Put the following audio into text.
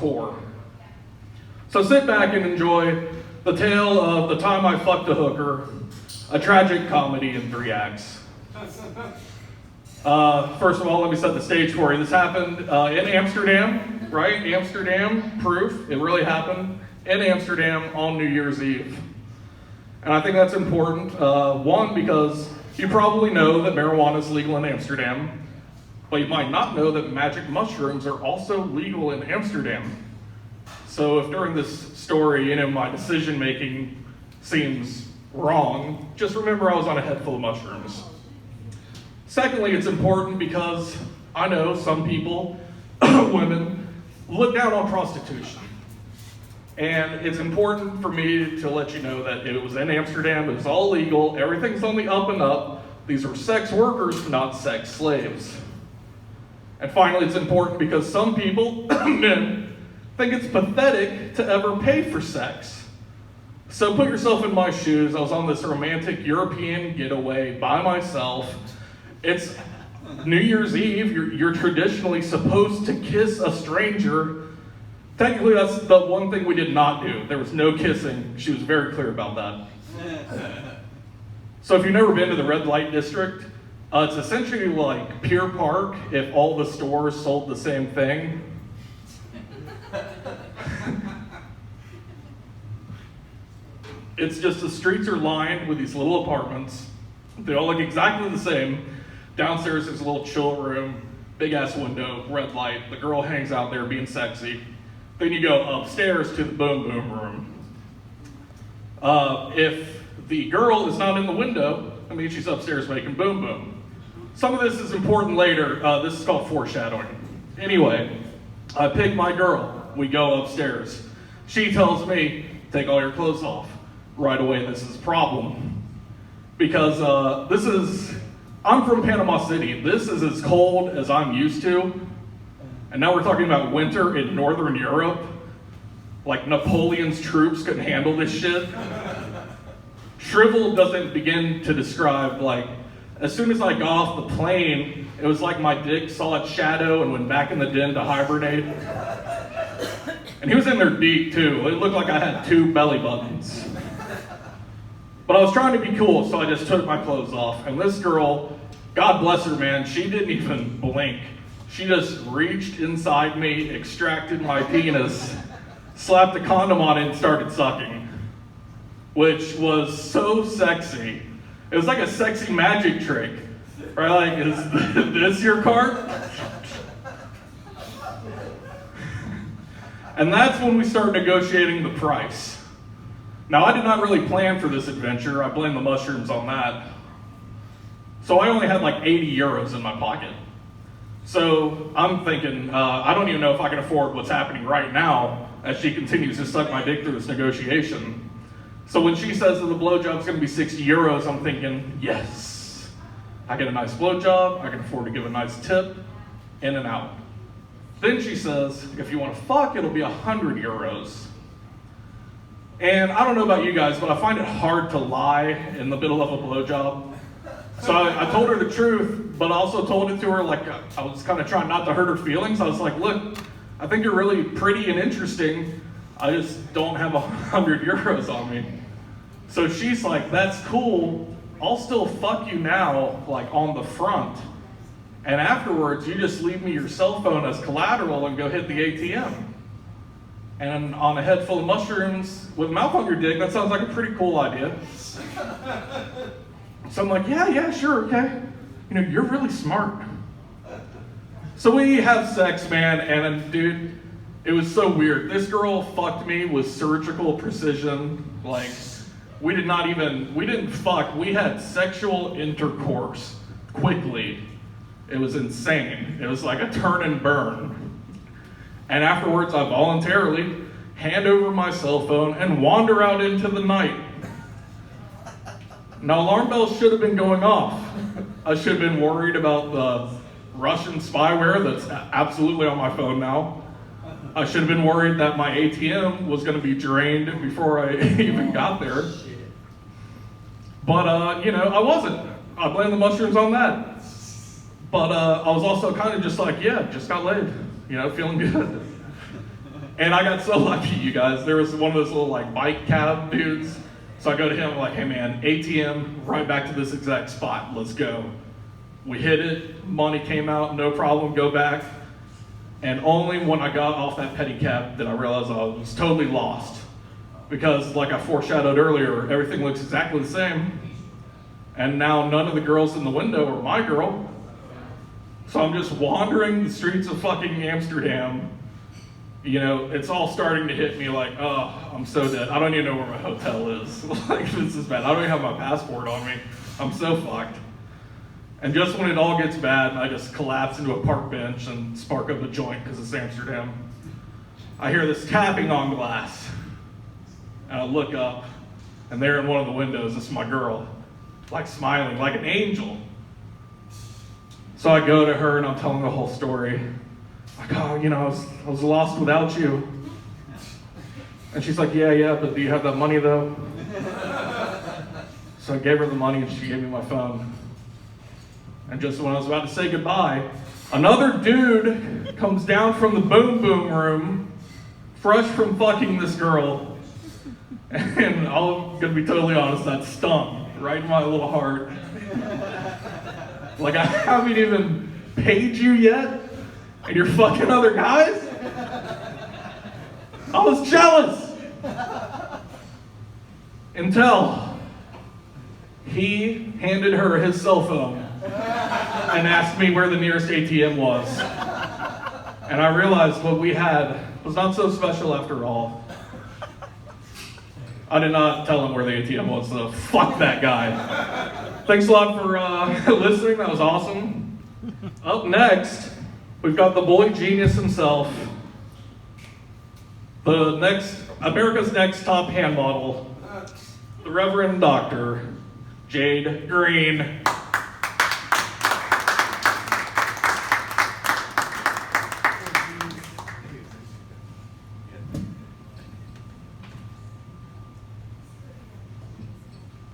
core. So sit back and enjoy the tale of the time I fucked a hooker, a tragic comedy in 3 acts. First of all, let me set the stage for you. This happened in Amsterdam, right? Amsterdam, proof, it really happened in Amsterdam on New Year's Eve. And I think that's important. One, because you probably know that marijuana is legal in Amsterdam, but you might not know that magic mushrooms are also legal in Amsterdam. So if during this story, my decision making seems wrong, just remember I was on a head full of mushrooms. Secondly, it's important because I know some people, women, look down on prostitution. And it's important for me to let you know that it was in Amsterdam, it was all legal, everything's on the up and up. These are sex workers, not sex slaves. And finally, it's important because some people, men, think it's pathetic to ever pay for sex. So put yourself in my shoes. I was on this romantic European getaway by myself. It's New Year's Eve. You're traditionally supposed to kiss a stranger. Technically, that's the one thing we did not do. There was no kissing. She was very clear about that. So if you've never been to the red light district, it's essentially like Pier Park if all the stores sold the same thing. It's just the streets are lined with these little apartments. They all look exactly the same. Downstairs there's a little chill room, big ass window, red light. The girl hangs out there being sexy. Then you go upstairs to the boom boom room. If the girl is not in the window, I mean she's upstairs making boom boom. Some of this is important later. This is called foreshadowing. Anyway, I pick my girl. We go upstairs. She tells me, take all your clothes off. Right away, this is a problem. Because I'm from Panama City. This is as cold as I'm used to. And now we're talking about winter in Northern Europe. Like Napoleon's troops couldn't handle this shit. Shrivel doesn't begin to describe, as soon as I got off the plane, it was like my dick saw its shadow and went back in the den to hibernate. And he was in there deep too. It looked like I had 2 belly buttons. But I was trying to be cool, so I just took my clothes off. And this girl, God bless her, man, she didn't even blink. She just reached inside me, extracted my penis, slapped a condom on it, and started sucking. Which was so sexy. It was like a sexy magic trick. Right? Like, is this your card? And that's when we started negotiating the price. Now, I did not really plan for this adventure. I blame the mushrooms on that. So I only had 80 euros in my pocket. So I'm thinking, I don't even know if I can afford what's happening right now as she continues to suck my dick through this negotiation. So when she says that the blowjob's gonna be 60 euros, I'm thinking, yes. I get a nice blowjob, I can afford to give a nice tip, in and out. Then she says, if you wanna fuck, it'll be 100 euros. And I don't know about you guys, but I find it hard to lie in the middle of a blowjob. So I told her the truth, but also told it to her I was kind of trying not to hurt her feelings. I was like, look, I think you're really pretty and interesting. I just don't have 100 euros on me. So she's like, that's cool. I'll still fuck you now, on the front. And afterwards, you just leave me your cell phone as collateral and go hit the ATM. And on a head full of mushrooms with mouth on your dick, that sounds like a pretty cool idea. So I'm like, yeah, sure, okay. You're really smart. So we have sex, man, and dude, it was so weird. This girl fucked me with surgical precision. We didn't fuck, we had sexual intercourse quickly. It was insane. It was like a turn and burn. And afterwards, I voluntarily hand over my cell phone and wander out into the night. Now, alarm bells should have been going off. I should have been worried about the Russian spyware that's absolutely on my phone now. I should have been worried that my ATM was going to be drained before I even got there. But, I wasn't. I blame the mushrooms on that. But I was also kind of just just got laid. Feeling good. And I got so lucky, you guys. There was one of those little like bike cab dudes. So I go to him, I'm like, hey man, ATM, right back to this exact spot, let's go. We hit it, money came out, no problem, go back. And only when I got off that pedicab did I realize I was totally lost. Because like I foreshadowed earlier, everything looks exactly the same. And now none of the girls in the window are my girl. So I'm just wandering the streets of fucking Amsterdam. You know, it's all starting to hit me like, oh, I'm so dead. I don't even know where my hotel is. Like, this is bad. I don't even have my passport on me. I'm so fucked. And just when it all gets bad, I just collapse into a park bench and spark up a joint because it's Amsterdam. I hear this tapping on glass. And I look up, and there in one of the windows is my girl, like smiling, like an angel. So I go to her and I'm telling the whole story. Like, oh, you know, I was lost without you. And she's like, yeah, but do you have that money though? So I gave her the money and she gave me my phone. And just when I was about to say goodbye, another dude comes down from the boom boom room, fresh from fucking this girl. And I'm gonna be totally honest, that stung right in my little heart. Like, I haven't even paid you yet, and you're fucking other guys? I was jealous. Until he handed her his cell phone and asked me where the nearest ATM was. And I realized what we had was not so special after all. I did not tell him where the ATM was, so fuck that guy. Thanks a lot for listening. That was awesome. Up next, we've got the boy genius himself. America's next top hand model, the Reverend Dr. Jade Green.